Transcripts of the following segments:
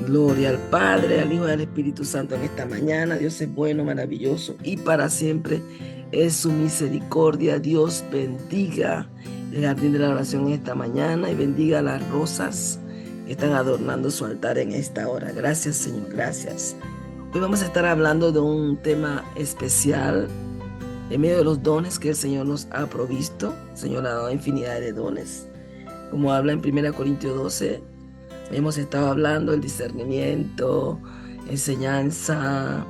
Gloria al Padre, al Hijo y al Espíritu Santo en esta mañana. Dios es bueno, maravilloso y para siempre es su misericordia. Dios bendiga el jardín de la oración en esta mañana y bendiga las rosas que están adornando su altar en esta hora. Gracias, Señor, gracias. Hoy vamos a estar hablando de un tema especial en medio de los dones que el Señor nos ha provisto. El Señor ha dado infinidad de dones. Como habla en 1 Corintios 12, hemos estado hablando del discernimiento, enseñanza,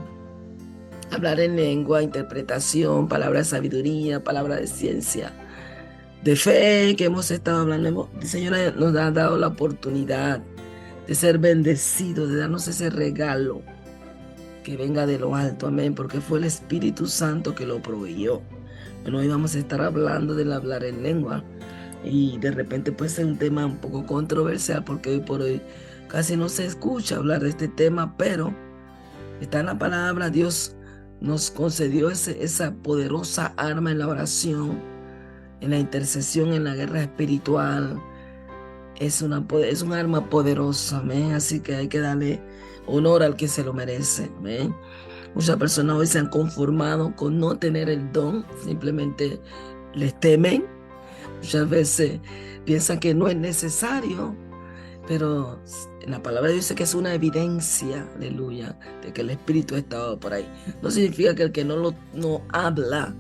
hablar en lengua, interpretación, palabra de sabiduría, palabra de ciencia, de fe que hemos estado hablando. El Señor nos ha dado la oportunidad de ser bendecidos, de darnos ese regalo que venga de lo alto, amén, porque fue el Espíritu Santo que lo proveyó. Bueno, hoy vamos a estar hablando del hablar en lengua. Y de repente puede ser un tema un poco controversial porque hoy por hoy casi no se escucha hablar de este tema, pero está en la palabra. Dios nos concedió esa poderosa arma en la oración, en la intercesión, en la guerra espiritual. Es un arma poderosa, amén. Así que hay que darle honor al que se lo merece, amén. Muchas personas hoy se han conformado con no tener el don, simplemente les temen. Muchas veces piensan que no es necesario, pero en la palabra de Dios dice que es una evidencia, aleluya, de que el Espíritu ha estado por ahí. No significa que el que no habla,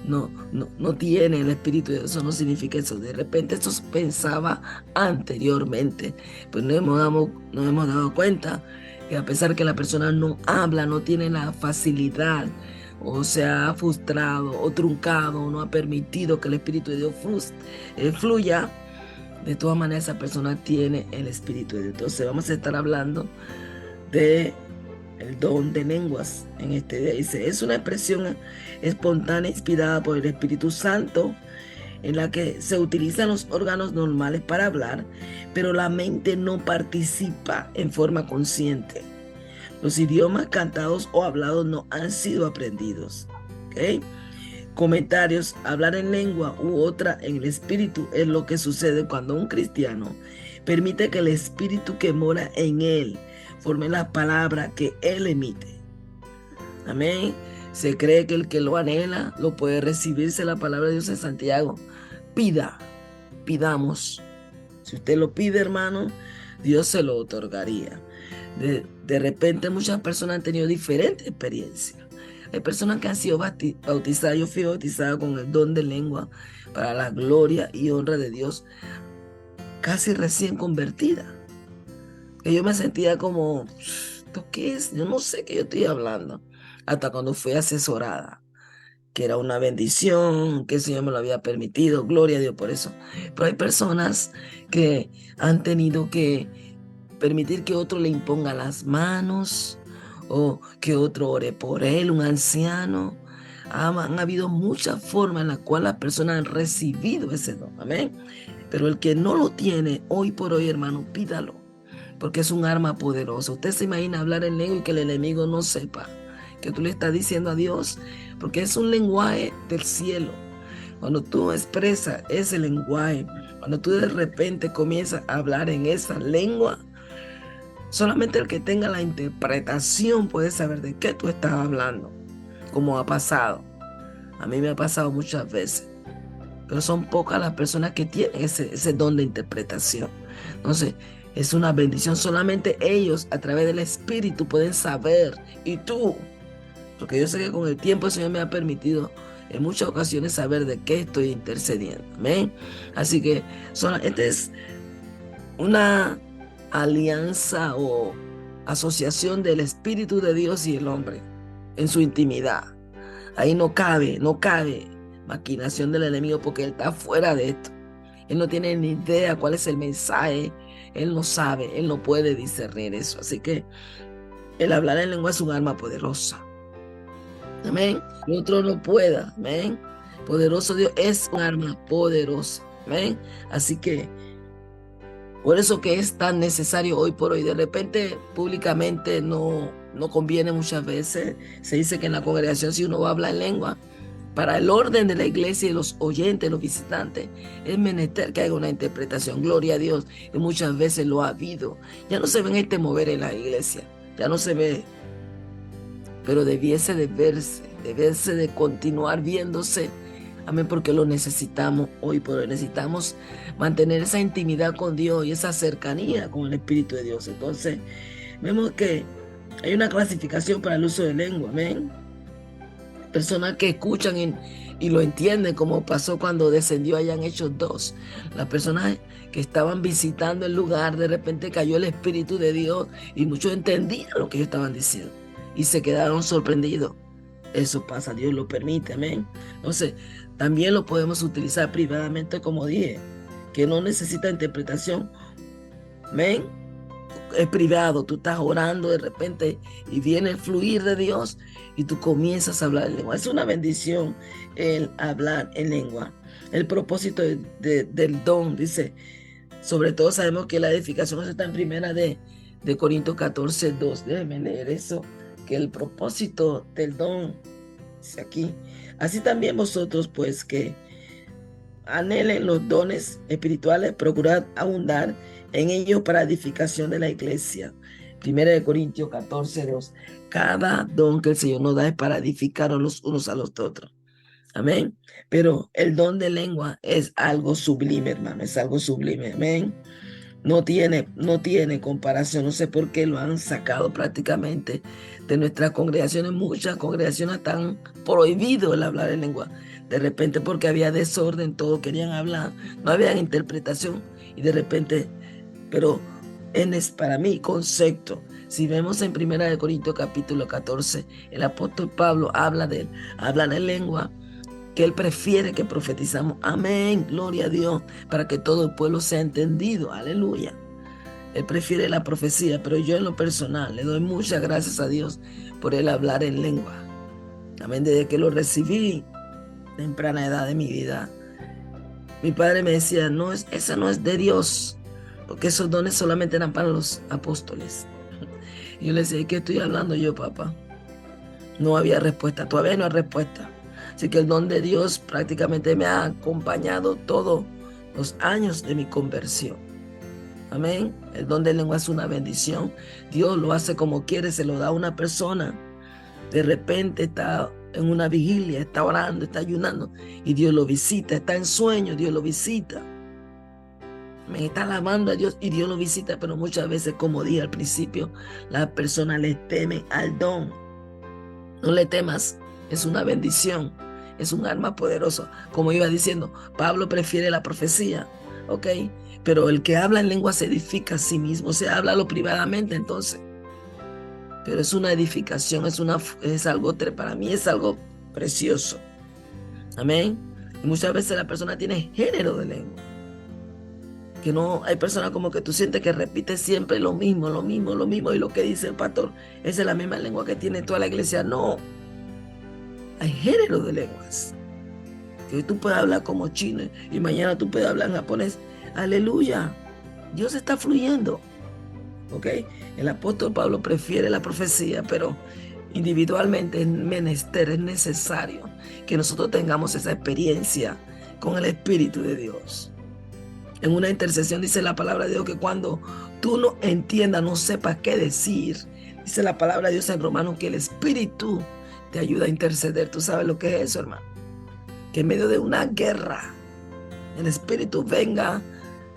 no tiene el Espíritu de Dios. Eso no significa eso. De repente esto se pensaba anteriormente, pues no hemos dado cuenta que a pesar que la persona no habla, no tiene la facilidad, o se ha frustrado o truncado, o no ha permitido que el Espíritu de Dios fluya, de todas maneras esa persona tiene el Espíritu de Dios. Entonces vamos a estar hablando de el don de lenguas en este día. Dice, es una expresión espontánea inspirada por el Espíritu Santo en la que se utilizan los órganos normales para hablar, pero la mente no participa en forma consciente. Los idiomas cantados o hablados no han sido aprendidos. ¿Okay? Comentarios: hablar en lengua u otra en el espíritu es lo que sucede cuando un cristiano permite que el espíritu que mora en él forme la palabra que él emite. Amén. Se cree que el que lo anhela lo puede recibirse. La palabra de Dios en Santiago: pidamos. Si usted lo pide, hermano, Dios se lo otorgaría. De repente muchas personas han tenido diferentes experiencias. Hay personas que han sido bautizadas. Yo fui bautizada con el don de lengua para la gloria y honra de Dios, casi recién convertida. Que yo me sentía como, ¿esto qué es? Yo no sé qué yo estoy hablando. Hasta cuando fui asesorada, que era una bendición, que el Señor me lo había permitido, gloria a Dios por eso. Pero hay personas que han tenido que permitir que otro le imponga las manos o que otro ore por él, un anciano. Han habido muchas formas en las cuales las personas han recibido ese don, amén. Pero el que no lo tiene, hoy por hoy, hermano, pídalo, porque es un arma poderosa. Usted se imagina hablar en lengua y que el enemigo no sepa que tú le estás diciendo a Dios, porque es un lenguaje del cielo. Cuando tú expresas ese lenguaje, cuando tú de repente comienzas a hablar en esa lengua, solamente el que tenga la interpretación puede saber de qué tú estás hablando, como ha pasado. A mí me ha pasado muchas veces, pero son pocas las personas que tienen ese don de interpretación. Entonces, es una bendición. Solamente ellos, a través del Espíritu, pueden saber. Y tú, porque yo sé que con el tiempo el Señor me ha permitido en muchas ocasiones saber de qué estoy intercediendo. Amén. Así que esta es una alianza o asociación del Espíritu de Dios y el hombre en su intimidad. Ahí no cabe maquinación del enemigo, porque él está fuera de esto. Él no tiene ni idea cuál es el mensaje. Él no sabe, él no puede discernir eso. Así que el hablar en lengua es un arma poderosa. Amén. Y otro no pueda. Amén. Poderoso Dios es un arma poderosa. Amén. Así que por eso que es tan necesario hoy por hoy. De repente públicamente no conviene muchas veces. Se dice que en la congregación, si uno va a hablar en lengua, para el orden de la iglesia y los oyentes, los visitantes, es menester que haya una interpretación. Gloria a Dios. Y muchas veces lo ha habido. Ya no se ve este mover en la iglesia. Ya no se ve. Pero debiese de verse de continuar viéndose. Amén, porque lo necesitamos hoy, porque necesitamos mantener esa intimidad con Dios y esa cercanía con el Espíritu de Dios. Entonces, vemos que hay una clasificación para el uso de lengua, amén. Personas que escuchan y lo entienden, como pasó cuando descendió allá en Hechos 2. Las personas que estaban visitando el lugar, de repente cayó el Espíritu de Dios y muchos entendían lo que ellos estaban diciendo y se quedaron sorprendidos. Eso pasa, Dios lo permite, amén. Entonces, también lo podemos utilizar privadamente, como dije, que no necesita interpretación, amén. Es privado, tú estás orando de repente y viene el fluir de Dios y tú comienzas a hablar en lengua. Es una bendición el hablar en lengua. El propósito del don, dice, sobre todo sabemos que la edificación está en primera de Corintios 14:2. Déjenme leer eso, que el propósito del don, dice aquí, así también vosotros, pues, que anhelen los dones espirituales, procurad abundar en ellos para edificación de la iglesia. 1 Corintios 14:2. Cada don que el Señor nos da es para edificarnos los unos a los otros. Amén. Pero el don de lengua es algo sublime, hermano, es algo sublime. Amén. No tiene comparación. No sé por qué lo han sacado prácticamente de nuestras congregaciones. Muchas congregaciones están prohibido el hablar en lengua. De repente, porque había desorden, todos querían hablar, no había interpretación y de repente, pero es para mí concepto. Si vemos en 1 Corintios capítulo 14, el apóstol Pablo habla en lengua, que él prefiere que profetizamos. Amén, gloria a Dios, para que todo el pueblo sea entendido. Aleluya. Él prefiere la profecía, pero yo en lo personal le doy muchas gracias a Dios por él hablar en lengua. Amén, desde que lo recibí, temprana edad de mi vida, mi padre me decía, esa no es de Dios, porque esos dones solamente eran para los apóstoles. Y yo le decía, ¿qué estoy hablando yo, papá? No había respuesta, todavía no hay respuesta. Así que el don de Dios prácticamente me ha acompañado todos los años de mi conversión. Amén. El don de lengua es una bendición. Dios lo hace como quiere, se lo da a una persona. De repente está en una vigilia, está orando, está ayunando y Dios lo visita. Está en sueño, Dios lo visita. Me está alabando a Dios y Dios lo visita, pero muchas veces, como dije al principio, las personas le temen al don. No le temas, es una bendición. Es un arma poderosa. Como iba diciendo, Pablo prefiere la profecía, ¿ok? Pero el que habla en lengua se edifica a sí mismo. O sea, háblalo privadamente entonces. Pero es una edificación, es algo, para mí es algo precioso. Amén. Y muchas veces la persona tiene género de lengua. Que no, hay personas como que tú sientes que repite siempre lo mismo. Y lo que dice el pastor, esa es la misma lengua que tiene toda la iglesia. No. Hay género de lenguas. Que hoy tú puedes hablar como chino y mañana tú puedes hablar en japonés. Aleluya. Dios está fluyendo. ¿Ok? El apóstol Pablo prefiere la profecía, pero individualmente es menester, es necesario que nosotros tengamos esa experiencia con el Espíritu de Dios. En una intercesión dice la palabra de Dios que cuando tú no entiendas, no sepas qué decir, dice la palabra de Dios en Romanos que el Espíritu te ayuda a interceder. ¿Tú sabes lo que es eso, hermano? Que en medio de una guerra, el Espíritu venga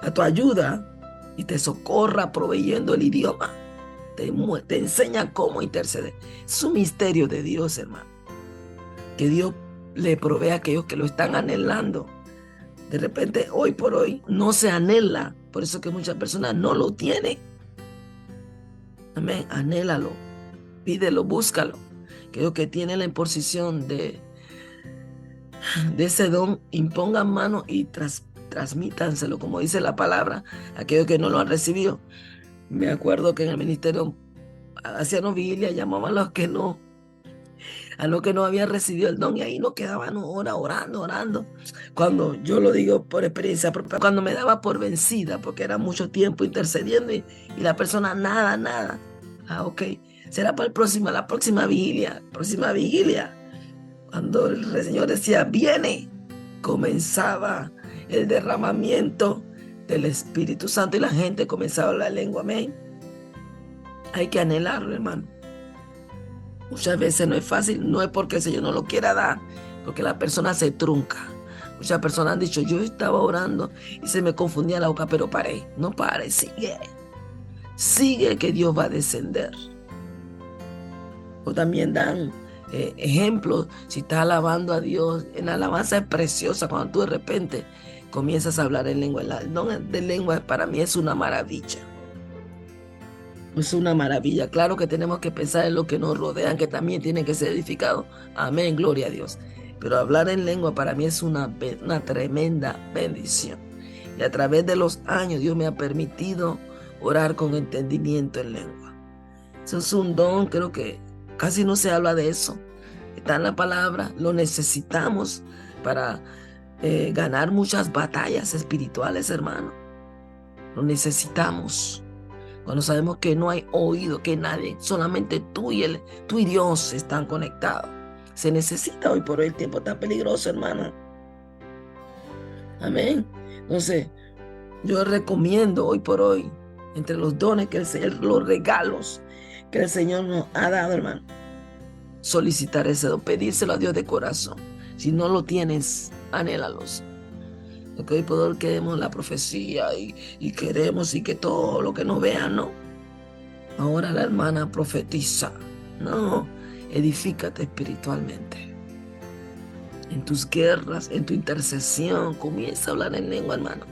a tu ayuda y te socorra proveyendo el idioma. Te enseña cómo interceder. Es un misterio de Dios, hermano. Que Dios le provee a aquellos que lo están anhelando. De repente, hoy por hoy, no se anhela. Por eso que muchas personas no lo tienen. Amén. Anhélalo. Pídelo, búscalo. Aquellos que tienen la imposición de ese don, impongan mano y transmítanselo, como dice la palabra, aquellos que no lo han recibido. Me acuerdo que en el ministerio hacían vigilia, llamaban a los que no habían recibido el don y ahí nos quedaban horas orando. Cuando yo lo digo por experiencia propia, cuando me daba por vencida, porque era mucho tiempo intercediendo y la persona nada. Ok, será para la próxima vigilia. Cuando el Señor decía, viene, comenzaba el derramamiento del Espíritu Santo y la gente comenzaba a hablar lengua. Amén. Hay que anhelarlo, hermano. Muchas veces no es fácil, no es porque el Señor no lo quiera dar, porque la persona se trunca. Muchas personas han dicho, yo estaba orando y se me confundía la boca, pero paré. No pare, sigue. Sigue que Dios va a descender. O también dan ejemplos, si estás alabando a Dios, en la alabanza es preciosa cuando tú de repente comienzas a hablar en lengua. El don de lengua para mí es una maravilla. Es una maravilla. Claro que tenemos que pensar en lo que nos rodean, que también tiene que ser edificado. Amén, gloria a Dios. Pero hablar en lengua para mí es una tremenda bendición. Y a través de los años Dios me ha permitido orar con entendimiento en lengua. Eso es un don, creo que casi no se habla de eso. Está en la palabra, lo necesitamos para ganar muchas batallas espirituales, hermano. Lo necesitamos. Cuando sabemos que no hay oído, que nadie, solamente tú y Dios están conectados. Se necesita hoy por hoy. El tiempo tan peligroso, hermano. Amén. Entonces, yo recomiendo hoy por hoy, entre los dones que el Señor, los regalos que el Señor nos ha dado, hermano, solicitar ese don, pedírselo a Dios de corazón. Si no lo tienes, anhélalos. Porque hoy por hoy queremos la profecía y queremos y que todo lo que nos vean, ¿no? Ahora la hermana profetiza. No, edifícate espiritualmente. En tus guerras, en tu intercesión, comienza a hablar en lengua, hermano.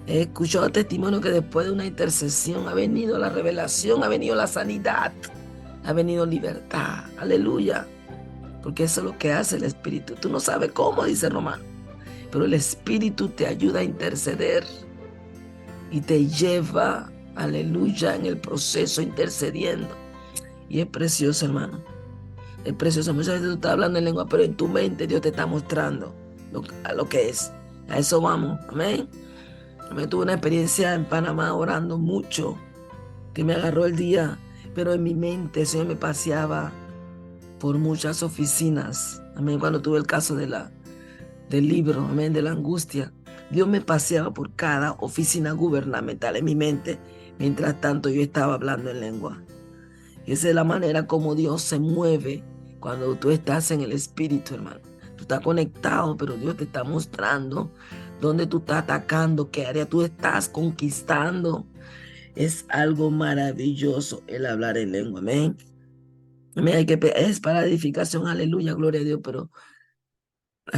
He escuchado testimonio que después de una intercesión ha venido la revelación, ha venido la sanidad, ha venido libertad. Aleluya. Porque eso es lo que hace el Espíritu. Tú no sabes cómo, dice Romano, pero el Espíritu te ayuda a interceder y te lleva, aleluya, en el proceso intercediendo. Y es precioso, hermano. Es precioso. Muchas veces tú estás hablando en lengua, pero en tu mente Dios te está mostrando a lo que es. A eso vamos. Amén. Me tuve una experiencia en Panamá orando mucho, que me agarró el día, pero en mi mente el Señor me paseaba por muchas oficinas. Amén. Cuando tuve el caso del libro, amén, de la angustia, Dios me paseaba por cada oficina gubernamental en mi mente, mientras tanto yo estaba hablando en lengua. Y esa es la manera como Dios se mueve cuando tú estás en el Espíritu, hermano. Tú estás conectado, pero Dios te está mostrando dónde tú estás atacando, qué área tú estás conquistando. Es algo maravilloso el hablar en lengua, amén. Amén, es para edificación, aleluya, gloria a Dios, pero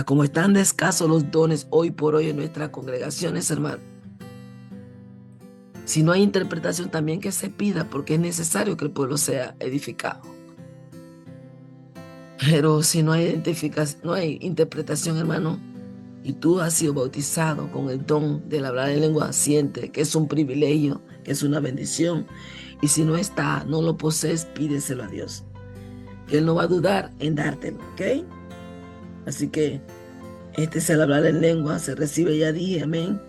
como están de escasos los dones hoy por hoy en nuestras congregaciones, hermano. Si no hay interpretación, también que se pida, porque es necesario que el pueblo sea edificado. Pero si no hay interpretación, hermano, y tú has sido bautizado con el don del hablar en lengua, siente que es un privilegio, que es una bendición. Y si no está, no lo posees, pídeselo a Dios, que Él no va a dudar en dártelo, ¿ok? Así que este es el hablar en lengua, se recibe, ya dije, amén.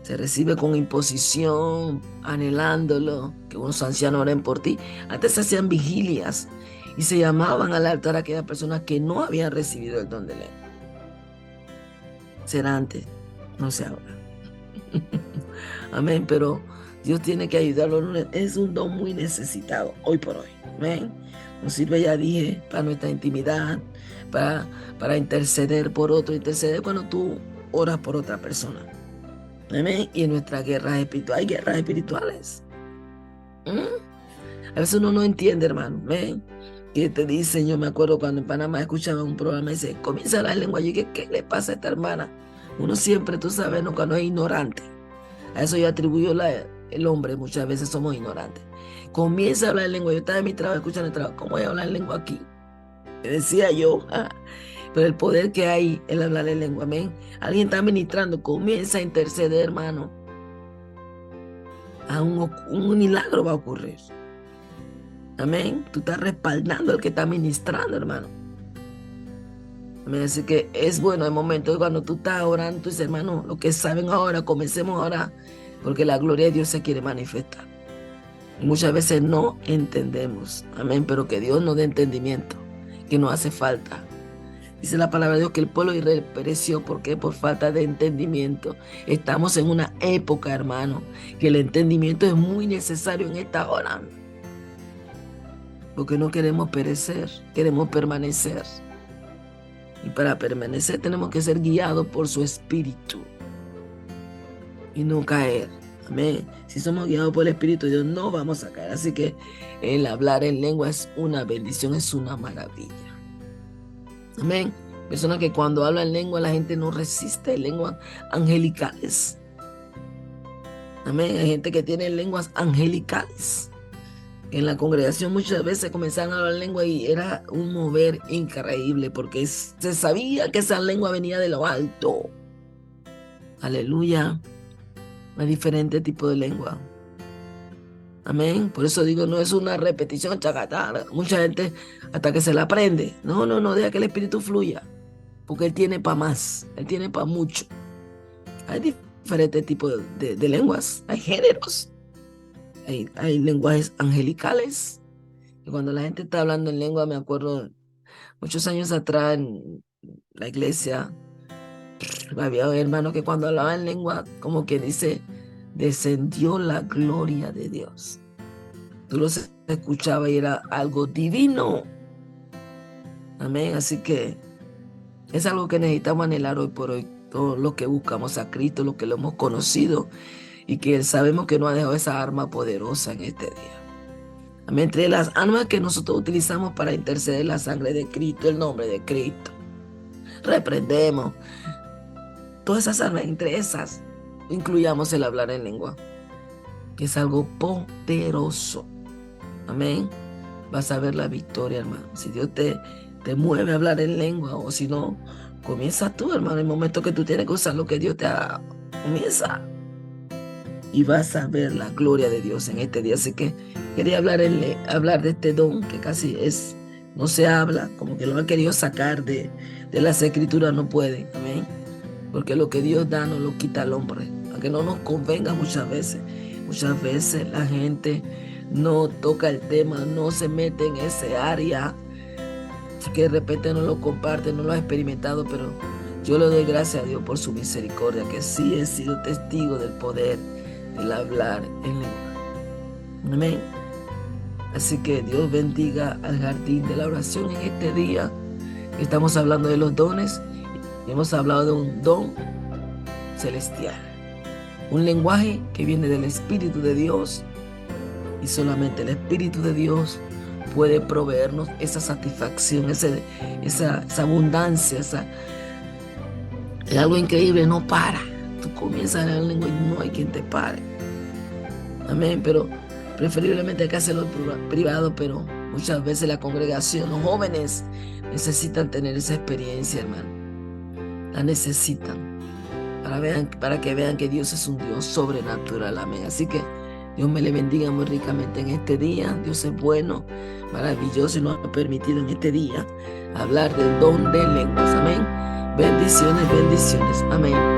Se recibe con imposición, anhelándolo, que unos ancianos oren por ti. Antes se hacían vigilias y se llamaban al altar a aquellas personas que no habían recibido el don de lengua. Será antes, no sé ahora. Amén, pero Dios tiene que ayudarlo. Es un don muy necesitado hoy por hoy. Amén. Nos sirve, ya dije, para nuestra intimidad, para interceder por otro, interceder cuando tú oras por otra persona. Amén. Y en nuestras guerras espirituales, hay guerras espirituales. A veces uno no entiende, hermano. Amén. Que te dicen, yo me acuerdo cuando en Panamá escuchaba un programa y dice, comienza a hablar lengua. Yo dije, ¿qué le pasa a esta hermana? Uno siempre, tú sabes, ¿no? Cuando es ignorante. A eso yo atribuyo el hombre, muchas veces somos ignorantes. Comienza a hablar lengua. Yo estaba en mi trabajo, escuchando el trabajo. ¿Cómo voy a hablar lengua aquí? Me decía yo. Pero el poder que hay en hablar en lengua, amén. Alguien está ministrando, comienza a interceder, hermano. Un milagro va a ocurrir. Amén. Tú estás respaldando al que está ministrando, hermano. Amén. Así que es bueno el momento cuando tú estás orando, tú dices, hermano, lo que saben ahora, comencemos ahora, porque la gloria de Dios se quiere manifestar. Y muchas veces no entendemos. Amén. Pero que Dios nos dé entendimiento que nos hace falta. Dice la palabra de Dios que el pueblo de Israel pereció. ¿Por qué? Por falta de entendimiento. Estamos en una época, hermano, que el entendimiento es muy necesario en esta hora. Porque no queremos perecer, queremos permanecer. Y para permanecer tenemos que ser guiados por su espíritu y no caer. Amén. Si somos guiados por el Espíritu de Dios, no vamos a caer. Así que el hablar en lengua es una bendición, es una maravilla. Amén. Personas que cuando hablan en lengua la gente no resiste, lenguas angelicales. Amén. Hay gente que tiene lenguas angelicales. En la congregación muchas veces comenzaban a hablar lengua y era un mover increíble porque se sabía que esa lengua venía de lo alto. Aleluya. Hay diferentes tipos de lengua. Amén. Por eso digo, no es una repetición chacatara. Mucha gente hasta que se la aprende. No, deja que el Espíritu fluya. Porque Él tiene para más. Él tiene para mucho. Hay diferentes tipos de lenguas. Hay géneros. Hay lenguajes angelicales. Y cuando la gente está hablando en lengua, me acuerdo muchos años atrás en la iglesia, había un hermano que cuando hablaba en lengua, como que dice, descendió la gloria de Dios. Tú lo escuchabas y era algo divino. Amén. Así que es algo que necesitamos anhelar hoy por hoy. Todo lo que buscamos a Cristo, lo que lo hemos conocido y que sabemos que nos ha dejado esa arma poderosa en este día. Amén. Entre las armas que nosotros utilizamos para interceder la sangre de Cristo, el nombre de Cristo. Reprendemos todas esas armas, entre esas incluyamos el hablar en lengua, que es algo poderoso. Amén. Vas a ver la victoria, hermano. Si Dios te mueve a hablar en lengua, o si no, comienza tú, hermano. En el momento que tú tienes que usar lo que Dios te ha, comienza. Y vas a ver la gloria de Dios en este día. Así que quería hablar de este don que casi no se habla, como que lo han querido sacar de las escrituras, no pueden. Amén. Porque lo que Dios da no lo quita al hombre, aunque no nos convenga muchas veces. Muchas veces la gente no toca el tema, no se mete en ese área, que de repente no lo comparte, no lo ha experimentado, pero yo le doy gracias a Dios por su misericordia, que sí he sido testigo del poder del hablar en lengua. Amén. Así que Dios bendiga al jardín de la oración en este día. Estamos hablando de los dones. Hemos hablado de un don celestial, un lenguaje que viene del Espíritu de Dios, y solamente el Espíritu de Dios puede proveernos esa satisfacción, esa abundancia, es algo increíble, no para. Tú comienzas a hablar en lengua y no hay quien te pare. Amén. Pero preferiblemente hay que hacerlo privado, pero muchas veces la congregación, los jóvenes necesitan tener esa experiencia, hermano. La necesitan para que vean que Dios es un Dios sobrenatural. Amén. Así que Dios me le bendiga muy ricamente en este día. Dios es bueno, maravilloso, y nos ha permitido en este día hablar del don de lenguas. Amén. Bendiciones, bendiciones. Amén.